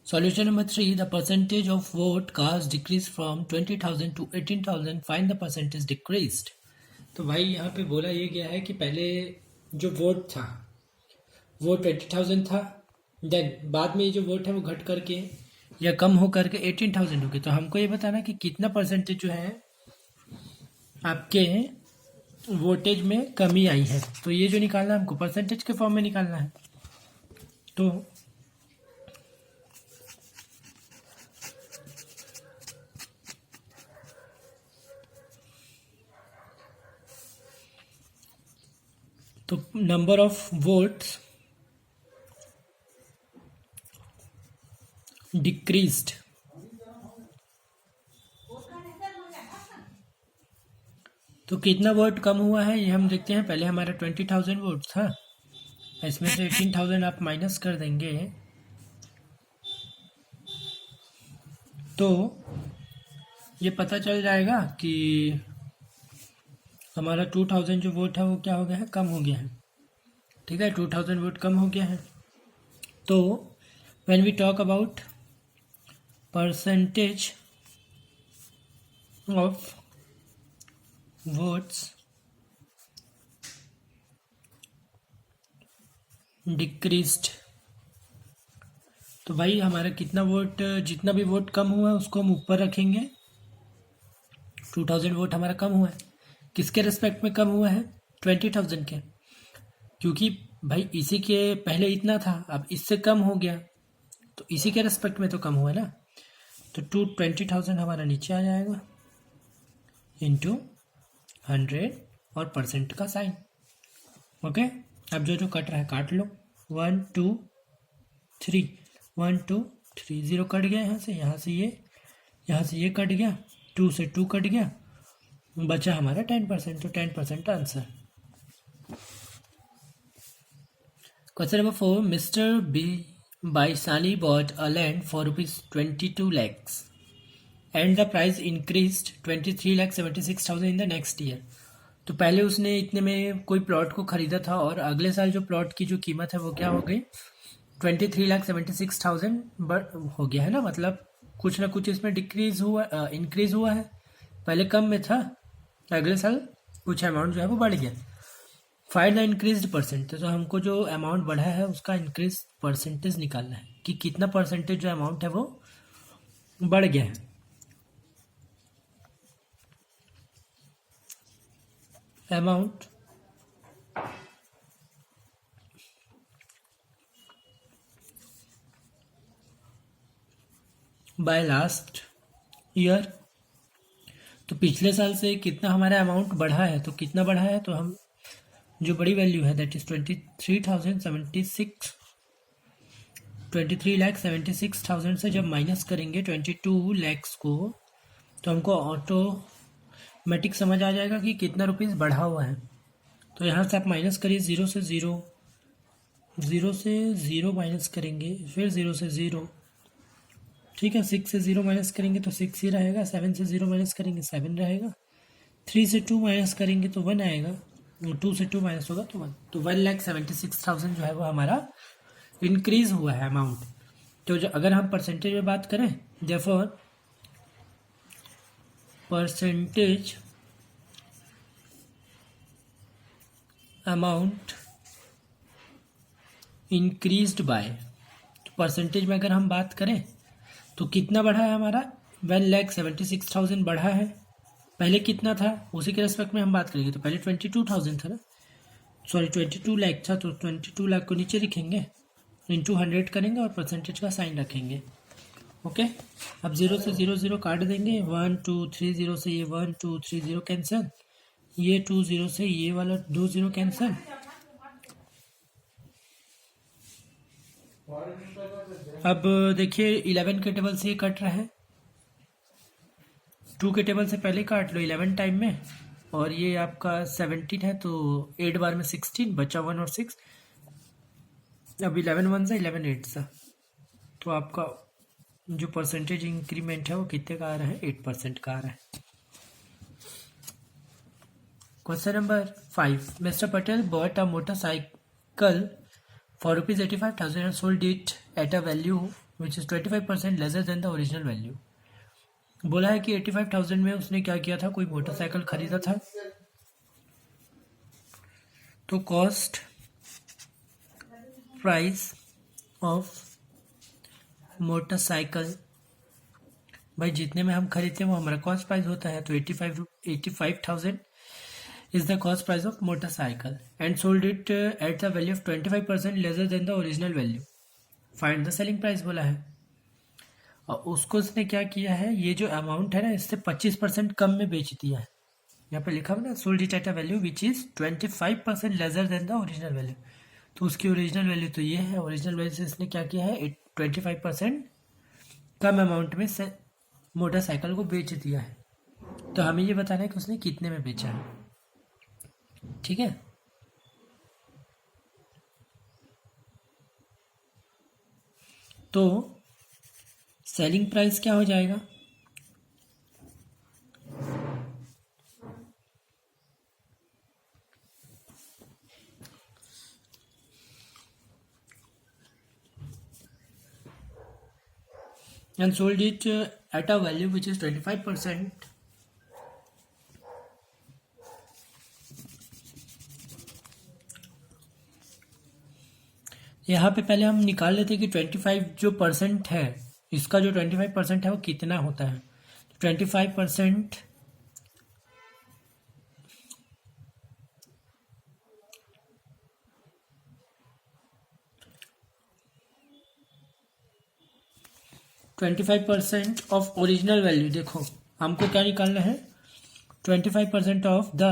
Solution number 3, the percentage of vote cast decreased from 20,000 to 18,000. Find the percentage decreased. तो भाई यहाँ पे बोला ये गया है कि पहले जो वोट था वो 20,000 था, देन बाद में ये जो वोट है वो घट करके या कम हो करके 18,000 हो गए। तो हमको ये बताना कि कितना परसेंटेज जो है आपके वोटेज में कमी आई है। तो ये जो निकालना है हमको परसेंटेज के फॉर्म में निकालना है। तो नंबर ऑफ वोट्स डिक्रीज्ड, तो कितना वोट कम हुआ है ये हम देखते हैं। पहले हमारा 20,000 वोट था, इसमें से 18,000 आप माइनस कर देंगे तो ये पता चल जाएगा कि हमारा 2,000 जो वोट है वो क्या हो गया है, कम हो गया है। ठीक है, 2,000 वोट कम हो गया है। तो when we talk about percentage of votes decreased, तो भाई हमारा कितना वोट, जितना भी वोट कम हुआ है उसको हम ऊपर रखेंगे। 2,000 वोट हमारा कम हुआ है, किसके रिस्पेक्ट में कम हुआ है, 20,000 के, क्योंकि भाई इसी के पहले इतना था, अब इससे कम हो गया तो इसी के रिस्पेक्ट में तो कम हुआ ना। तो 20,000 हमारा नीचे आ जाएगा इंटू 100 और परसेंट का साइन। ओके, अब जो जो कट रहा है काट लो। 1 2 3, 1 2 3, 0 कट गया यहाँ से ये कट गया, 2 से 2 कट गया, बचा हमारा 10%। तो 10% answer. Question number 4, mister B Baisali bought a land for ₹22 lakhs and the price increased 23,76,000 in the next year. तो पहले उसने इतने में कोई प्लॉट को खरीदा था और अगले साल जो प्लॉट की जो कीमत है वो क्या हो गई, 23,76,000 हो गया है ना। मतलब कुछ ना कुछ इसमें डिक्रीज हुआ, इंक्रीज हुआ है। पहले कम में था, अगले साल कुछ अमाउंट जो है वो बढ़ गया। फाइंड द इंक्रीज्ड परसेंट, तो हमको जो अमाउंट बढ़ा है उसका इंक्रीज परसेंटेज निकालना है कि कितना परसेंटेज जो अमाउंट है वो बढ़ गया है। अमाउंट बाय लास्ट ईयर, तो पिछले साल से कितना हमारा अमाउंट बढ़ा है, तो कितना बढ़ा है, तो हम जो बड़ी वैल्यू है दैट इज 23,76,000 से जब माइनस करेंगे 22 लैक्स को, तो हमको ऑटोमेटिक समझ आ जाएगा कि कितना रुपीस बढ़ा हुआ है। तो यहाँ से आप माइनस करिए, 0 से 0 माइनस करेंगे, फिर 0 से 0, ठीक है। 6 से 0 माइनस करेंगे तो 6 ही रहेगा, 7 से 0 माइनस करेंगे 7 रहेगा, 3 से 2 माइनस करेंगे तो 1 आएगा, 2 से 2 माइनस होगा तो 1। तो 1,76,000 जो है वो हमारा इंक्रीज हुआ है अमाउंट। तो जो अगर हम परसेंटेज में बात करें, therefore percentage amount increased by, तो परसेंटेज में अगर हम बात करें तो कितना बढ़ा है हमारा, 1,76,000 बढ़ा है। पहले कितना था उसी के रेस्पेक्ट में हम बात करेंगे। तो पहले 22,000 था ना, सॉरी 22 लाख था, तो 22 लाख को नीचे लिखेंगे, इंटू 100 करेंगे और परसेंटेज का साइन रखेंगे। ओके, अब 0 से 0 काट देंगे, 1 2 3 0 से ये 1 2 3 0 कैंसिल, ये 2 0 से ये वाला 2 0 कैंसिल। अब देखिए 11 के टेबल से ये कट रहा है, 2 के टेबल से पहले काट लो 11 टाइम में, और ये आपका 17 है तो 8 बार में 16 बचा, 1 और 6, अब 11 1 सा 11 8 सा, तो आपका जो परसेंटेज इंक्रीमेंट है वो कितने का आ रहा है, 8% का आ रहा है। Question number 5, mister Patel bought a motorcycle for ₹85,000 and sold it at a value which is 25% lesser than the original value. बोला है कि 85,000 में उसने क्या किया था, कोई मोटरसाइकिल खरीदा था, तो कॉस्ट प्राइस ऑफ मोटरसाइकिल भाई जितने में हम खरीदते हैं वो हमारा कॉस्ट प्राइस होता है, तो 85,000 is the cost price of motorcycle and sold it at the value of 25% lesser than the original value. Find the selling price बोला है, और उसको उसने क्या किया है, ये जो अमाउंट है ना इससे 25% कम में बेच दिया है। यहाँ पे लिखा हुआ ना sold it at a value which is 25% lesser than the original value. तो उसकी ओरिजिनल वैल्यू तो ये है, ओरिजिनल वैल्यू से इसने क्या किया है 25% कम अमाउंट में से मोटरसाइकिल को बेच दिया है। तो हमें ये बताना है कि उसने कितने में बेचा है। ठीक है, तो सेलिंग प्राइस क्या हो जाएगा, and sold it at a value which is 25%. यहाँ पे पहले हम निकाल लेते कि 25 जो परसेंट है, इसका जो 25% है वो कितना होता है। 25% 25% ऑफ ओरिजिनल वैल्यू। देखो हमको क्या निकालना है, 25% ऑफ द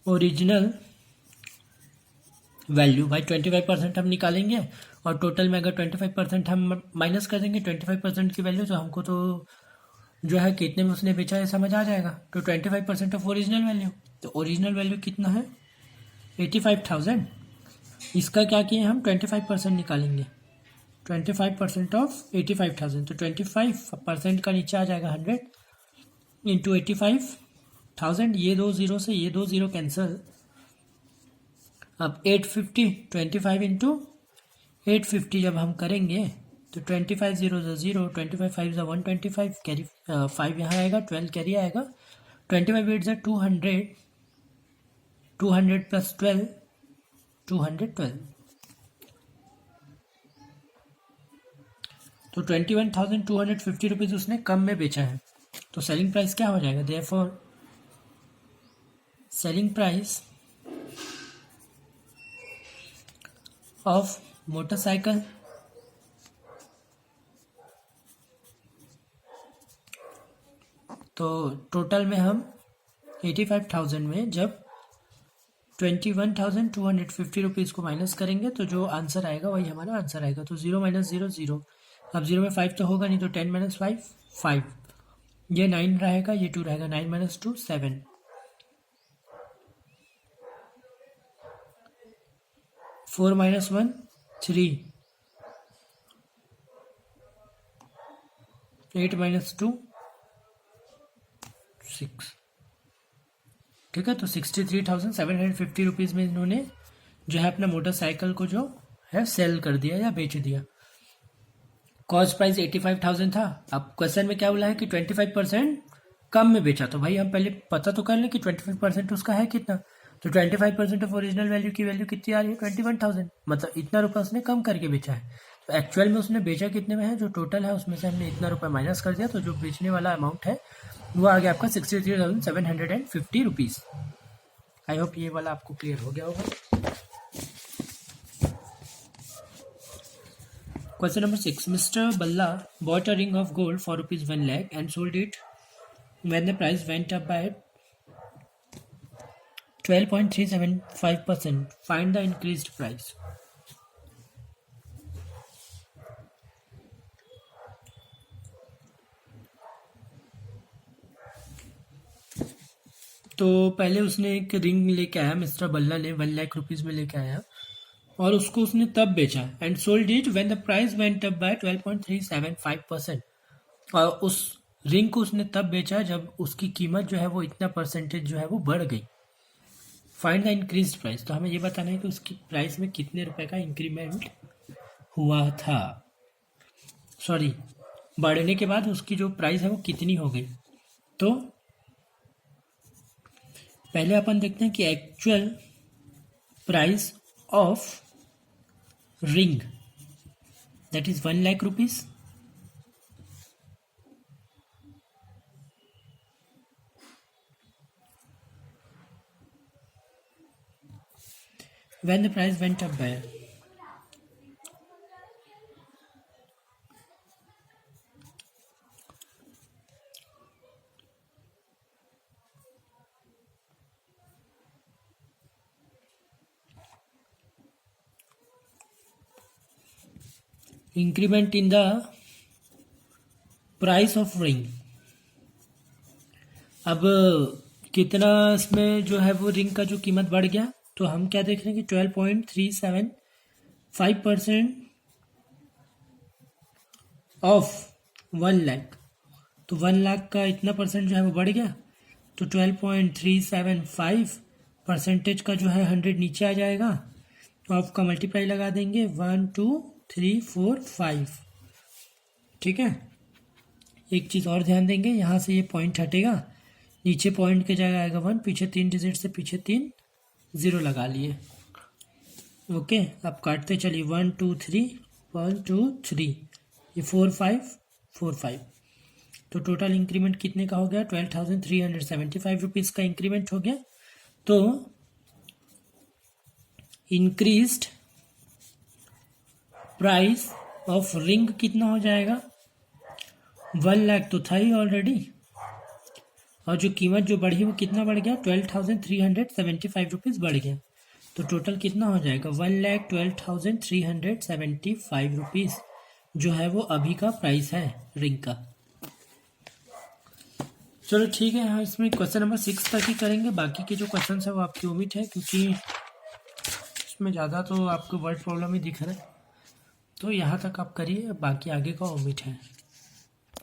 ओरिजिनल वैल्यू। भाई 25% हम निकालेंगे और टोटल में अगर 25% हम माइनस कर देंगे 25% की वैल्यू, तो हमको तो जो है कितने में उसने बेचा है समझ आ जाएगा। तो 25% ऑफ ओरिजिनल वैल्यू, तो ओरिजिनल वैल्यू कितना है 85,000। इसका क्या किए हम 25% निकालेंगे, 25% ऑफ 85,000, तो 25% का नीचे आ जाएगा 100 इंटू 85,000। ये दो जीरो से ये दो जीरो कैंसिल, अब 850 25 इंटू 850 जब हम करेंगे तो 25 जीरो ज़ीरो, 25 फाइव ज़ा 125, कैरी 5 यहाँ आएगा, 12 कैरी आएगा, 25 8 ज़ा 200, 200 प्लस 12 212, तो 21,250 रुपीज़ उसने कम में बेचा है। तो सेलिंग प्राइस क्या हो जाएगा, therefore selling price of motorcycle तो टोटल में हम 85,000 में जब 21,250 रुपीज़ को माइनस करेंगे तो जो आंसर आएगा वही हमारा आंसर आएगा। तो 0 माइनस 0 0, अब 0 में 5 तो होगा नहीं, तो 10 माइनस 5 5, ये 9 रहेगा, ये 2 रहेगा, 9 माइनस 2 7, 4 माइनस 1 3, 8 माइनस 2 6। ठीक है, तो 63,750 रुपीज़ में इन्होंने जो है अपना मोटरसाइकिल को जो है सेल कर दिया या बेच दिया। कॉस्ट प्राइस 85,000 था। अब क्वेश्चन में क्या बोला है कि 25% कम में बेचा, तो भाई हम पहले पता तो कर लें कि 25% उसका है कितना। तो 25% ऑफ ओरिजिनल वैल्यू की वैल्यू कितनी आ रही है 21,000, मतलब इतना रुपया उसने कम करके बेचा है। तो एक्चुअल में उसने बेचा कितने में है, जो टोटल है उसमें से हमने इतना रुपया माइनस कर दिया, तो जो बेचने वाला अमाउंट है वो आ गया आपका 63,750 रुपीज़। आई होप ये वाला आपको क्लियर हो गया होगा। क्वेश्चन नंबर 6, मिस्टर बल्ला bought a ring of gold for rupees 1 lakh and sold it when the price went up by 12.375%. Find the increased price. तो पहले उसने एक रिंग लेके आया, मिस्टर बल्ला ने 1 लाख रुपीज़ में लेके आया और उसको उसने तब बेचा, and sold it when the price went up by 12.375%। और उस रिंग को उसने तब बेचा जब उसकी कीमत जो है वो इतना परसेंटेज जो है वो बढ़ गई। फाइंड द इंक्रीज प्राइस, तो हमें ये बताना है कि उसकी प्राइस में कितने रुपए का इंक्रीमेंट हुआ था, सॉरी, बढ़ने के बाद उसकी जो प्राइस है वो कितनी हो गई। तो पहले अपन देखते हैं कि actual price of ring, that is 1,00,000 rupees, when the price went up by, increment in the price of ring. अब कितना इसमें जो है वो रिंग का जो कीमत बढ़ गया, तो हम क्या देख रहे हैं कि 12.375% ऑफ 1,00,000, तो 1,00,000 का इतना परसेंट जो है वो बढ़ गया, तो 12.375% का जो है 100 नीचे आ जाएगा, तो आपका मल्टीप्लाई लगा देंगे 1 2 3 4 5। ठीक है, एक चीज़ और ध्यान देंगे, यहाँ से ये पॉइंट हटेगा, नीचे पॉइंट के जगह आएगा 1, पीछे 3 डिजिट से पीछे 3 0 लगा लिए। ओके, अब काटते चलिए 1 2 3 1 2 3, ये 4 5 4 5, तो टोटल इंक्रीमेंट कितने का हो गया, 12,375 रुपीज़ का इंक्रीमेंट हो गया। तो इंक्रीज्ड प्राइस ऑफ रिंग कितना हो जाएगा, 1,00,000 तो था ही ऑलरेडी, और जो कीमत जो बढ़ी वो कितना बढ़ गया, 12,375 रुपीज़ बढ़ गया, तो टोटल कितना हो जाएगा, 1,12,375 रुपीज़ जो है वो अभी का प्राइस है रिंग का। चलो ठीक है, हाँ इसमें क्वेश्चन नंबर 6 तक ही करेंगे, बाकी के जो क्वेश्चन है वो आपकी उम्मीद है, क्योंकि इसमें ज़्यादा तो आपको वर्ड प्रॉब्लम ही दिख रहा है, तो यहाँ तक आप करिए, बाकी आगे का उम्मीद है।